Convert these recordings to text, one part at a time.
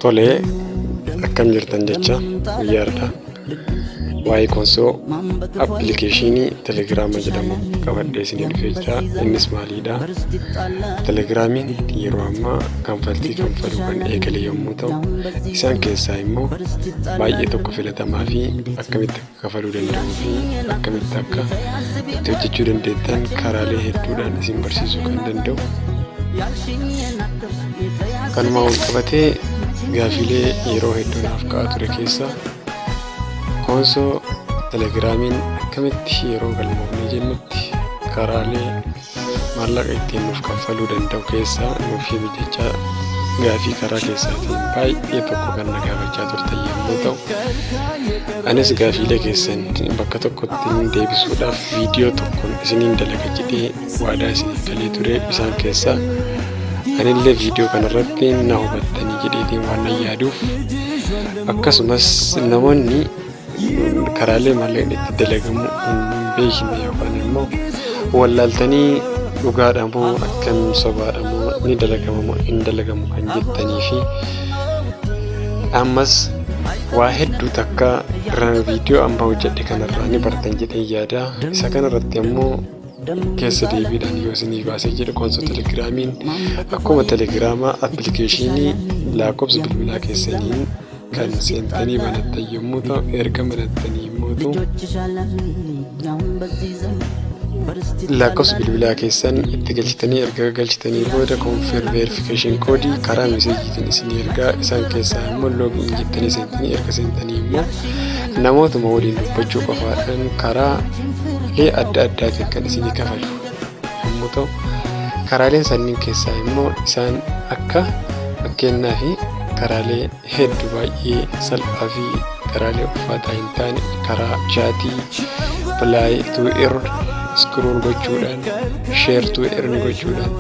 Tolee, akkam jirtan jecha guyyaadha. Waa'ee konsoo appilikeeshinii telegiraama jedhamu qabadhee isinii dhufee jira. Innis maalidha? Telegiraamiin yeroo ammaa kanfaltii kanfaluu kan eegale yommuu ta'u, isaan keessaa immoo baay'ee tokko filatamaa fi akkamitti akka kafaluu danda'uu fi akkamitti akka itti hojjechuu dandeettan karaalee hedduudhaan isin barsiisuu kan danda'u. Kanuma wal qabatee gaafilee yeroo hedduu naaf ka'aa ture keessaa konsoo telegiraamiin akkamitti yeroo galmoofnee jennutti karaalee maallaqa ittiin nuuf kaffaluu danda'u keessaa nuuf himi jechaa gaafii karaa keessaatiin baay'ee tokko kan na gaafachaa turtan yommuu ta'u, anis gaafiilee keessan bakka tokkotti deebisuudhaaf viidiyoo tokkoon isiniin dalaga jedhee waadaa isiniif galee ture. Isaan keessaa anillee viidiyoo kanarratti na hubattanii jedheetiin waan na yaaduuf, akkasumas namoonni karaalee maallaqni itti dalagamu hin beekne yookaan immoo wallaaltanii dhugaadha moo akkam sobaadha moo ni dalagama moo hin dalagamu kan jettanii fi ammas waa hedduu takka viidiyoo amma hojjedhe kanarraa ni bartan jedhee yaada. Isa kanarratti ammoo keessa deebiidhaan yoo isinii baasee jedhe konsoo telegiraamiin akkuma telegiraamaa appilikeeshinii lakkoofsa bilbilaa keessaniin kan seentanii banattan yommuu ta'u, erga banattanii immoo lakkoofsa bilbilaa keessan itti galchitanii erga galchitanii booda konfirm veerifikashin koodii karaa meeseejiitiin isinii ergaa. Isaan keessaa immoo loogiin jettanii seentanii erga seentanii immoo namootuma waliin dubbachuu qofaadhaan karaa adda addaatiin kan isinii kafalu yommuu ta'u, karaaleen sanniin keessaa immoo isaan akka fakkeenyaa fi karaalee hedduu baay'ee salphaa fi karaalee ulfaataa hin taane karaa chaatii, appilaayi tu ern iskrool gochuudhaan, sheer tu ern gochuudhaan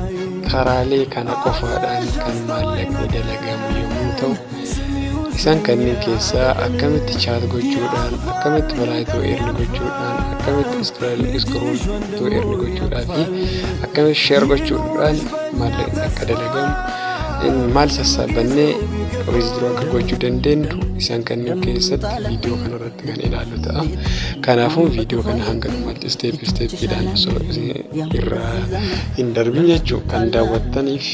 karaalee kana qofaadhaan kan maallaqni dalagamu yommuu ta'u, isaan kanneen keessaa akkamitti chaat gochuudhaan, akkamitti appilaayi tu ern gochuudhaan, akkamitti iskrool tu ern gochuudhaan fi akkamitti sheer gochuudhaan maallaqni akka dalagamu maal sassaabannee wizdiroo akka gochuu dandeenyu isaan kanneen keessatti viidiyoo kanarratti kan ilaallu ta'a. Kanaafuu viidiyoo kana hanga dhumaatti isteeppiidhaan osoo irraa hin darbin jechuu kan daawwattaniif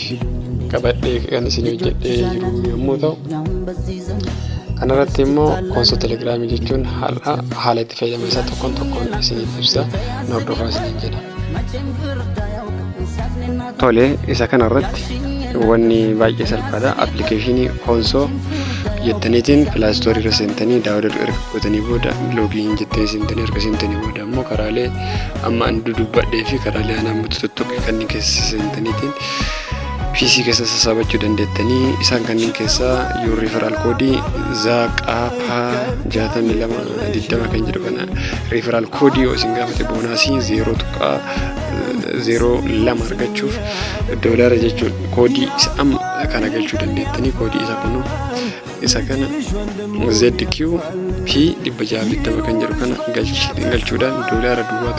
qabadhee kan isin hojjedhee jiru yommuu ta'u, kanarratti immoo konsoo telegiraamii jechuun haala itti fayyadama isaa tokkoon tokkoon isiniif ibsa. Na hordofaa isiniin jedha. Tole, isa kanarratti wanni baay'ee salphaadha. Appilikeeshinii konsoo jettaniitiin pilaastoorii irra seentanii daawwaduu erga gootanii booda loogiin jettanii seentanii erga seentanii booda immoo karaalee amma ani dudubbadhee fi karaalee anaan mutu tuttuqe kanneen keessa seentaniitiin PC keessa sassaabachuu dandeettanii. Isaan kanneen keessaa yoo riiferaal koodii zaaqaapaa 6220 kan jedhu kana riiferaal koodii yoo isin gaafate boonaasii 0.02 argachuuf doolaara jechuun koodii isa amma kana galchuu dandeettanii. Koodii isa kunu isa kana ZQ P 620 kan jedhu kana galchuudhaan doolaara duwwaa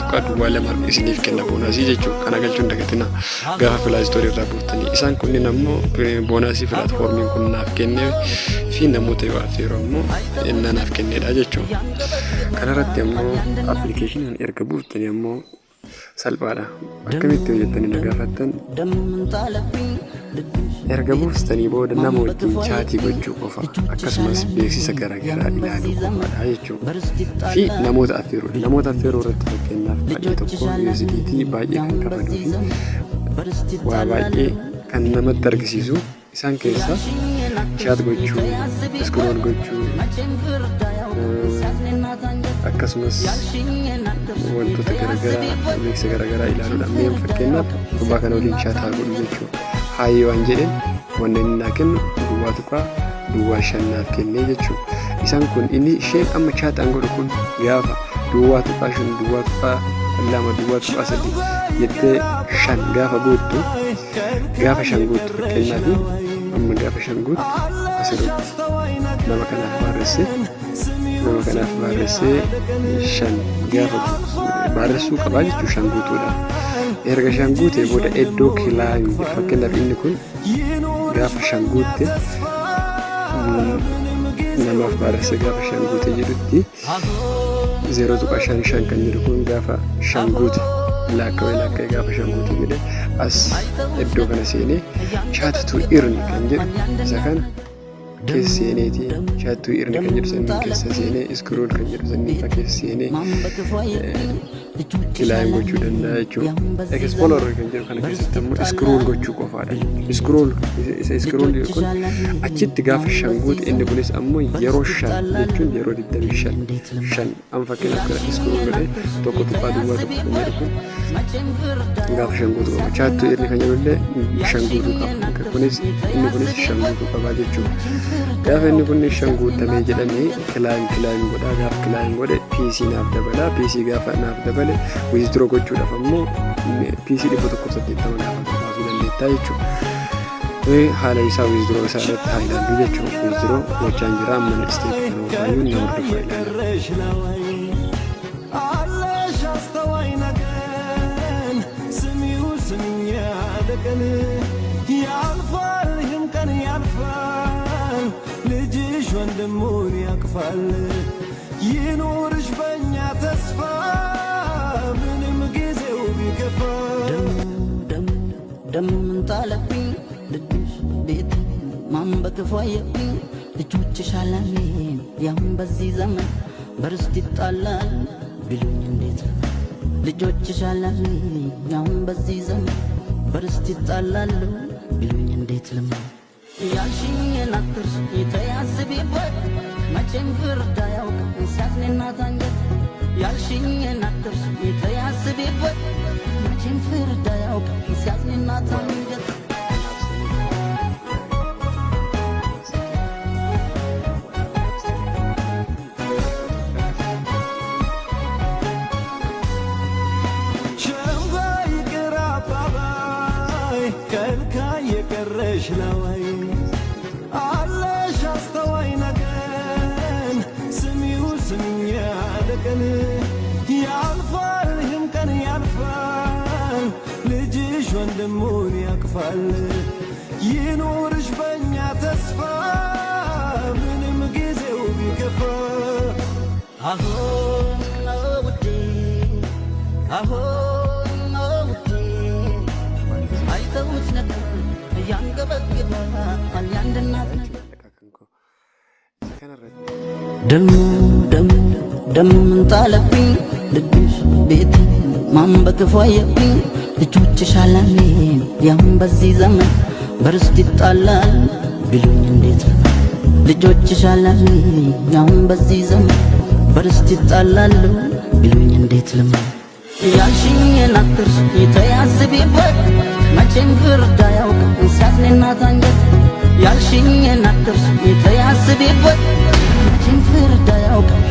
2 isiniif kenna boonaasii jechuudha. Kana galchuun dagatina gaafa pilaastoorii irraa buuftanii. Isaan kunniin ammoo boonaasii pilaatfoormiin kun naaf kennee fi namoota yoo affeeroo ammoo inni naaf kenneedha jechuudha. Kanarratti ammoo appilikeeshiniin erga buuftanii ammoo salphaadha. Akkamitti hojjettanii na gaafattan erga buuftanii booda nama wajjin chaatii gochuu qofa akkasumas beeksisa garaagaraa ilaaluu qofaadha jechuudha. Fi namoota affeeruu irratti fakkeenyaaf baay'ee tokko USDT baay'ee kan kafaluu fi waa baay'ee kan namatti argisiisu. Isaan keessaa chaat gochuu, iskrool gochuu akkasumas wantoota garaagaraa beeksisa garaagaraa ilaaluudhaan mee fakkeenyaaf gubbaa kana waliin chaataa godhu jechuudha. Haayee waan jedheen wanna inni naa kennu duwwaa tuqaa duwwaa 5 naaf kennee jechuudha. Isaan kun inni isheen amma chaataan godhu kun gaafa duwwaa tuqaa 5 duwwaa tuqaa 2 duwwaa tuqaa 3 jettee 5 gaafa guuttu fakkeenyaaf amma gaafa 5 guuttu asirratti nama kanaaf barreessee 5 gaafa barreessuu qabaa jechuu 5 guutuudha. Erga 5 guutee booda iddoo kilaayii fakkeenyaaf inni kun gaafa 5 guutte namaaf baarsa gaafa shan guute jedhutti 0.55 kan jedhu kun gaafa shan guute lakka'ee gaafa shan guute jedhe as iddoo kana seenee chaattuu irni kan jedhu isa kana keessa seeneeti chaattuu irni kan jedhu sanniin keessa seenee iskrool kan jedhu sanniin keessa seenee kilaayim gochuu danda'a jechuudha. Explorer kan jedhu kana keessatti immoo iskrool gochuu qofaadha. Iskrool kun achitti gaafa shan guute inni kunis ammoo yeroo shan jechuun yeroo 25 shan amma fakkeenyaaf kana iskrool godhee tokko tuqaa duwwaa tokko kan jedhu kun gaafa shan guutuu qaba. Chaattuu irni kan jedhullee shan guutuu qaba. Inni kunis shan guutuu qaba jechuudha. Gaafa inni kun shan guutamee jedhamee kilaayim godhaa gaafa kilaayim godhe PC naaf dabala. PC gaafa naaf dabale withdraw gochuudhaaf ammoo PC 180 naaf baasuu dandeettaa jechuudha. Haala isaa withdraw isaa irratti haa ilaallu jechuudha. Withdraw gochaan jira amma isteep kan oofaayyuu nama hordofaa ilaala. ልጅሽ ወንድሙን ያቅፋል ይኑርሽ በእኛ ተስፋ ምንም ጊዜው ቢከፋ ደም እንጣለብኝ ልጅሽ ቤት ማን በክፉ አየብኝ ልጆችሽ አላሜን ያም በዚህ ዘመን በርስት ይጣላል ቢሉኝ እንዴት ልጆችሽ አላሜን ያም በዚህ ዘመን በርስት ይጣላሉ ቢሉኝ እንዴት ልመን ያልሽኝን አትርሽ የተያዝቢበት መቼም ፍርድ አያውቅም ሲያዝንና ታንገት ያልሽኝን አትርሽ የተያዝቢበት መቼም ፍርድ አያውቅም ሲያዝንና ታንገት ሸንጓይ ቅር አባባይ ከልካይ የቀረሽ ለወይ ያልፋል ይህም ቀን ያልፋል ልጅሽ ወንድሙን ያቅፋል ይኑርሽ በእኛ ተስፋ ምንም ጊዜው ቢከፋ አሁን ውዴ አሁን ውዴ አይተውት ነበር ያንገበግባል ያንድ እናት ደም እንጣለብኝ ልጅሽ ቤት ማን በክፉ አየብኝ ልጆችሽ አላሜን ያም በዚህ ዘመን በርስት ይጣላል ቢሉኝ እንዴት ልጆችሽ አላሜን ያም በዚህ ዘመን በርስት ይጣላሉ ቢሉኝ እንዴት ልመን ያልሽኝን አትርሽ የተያዝቢበት መቼም ፍርድ አያውቅም ሲያዝንና ታንገት ያልሽኝን አትርሽ የተያዝቢበት መቼም ፍርድ አያውቅም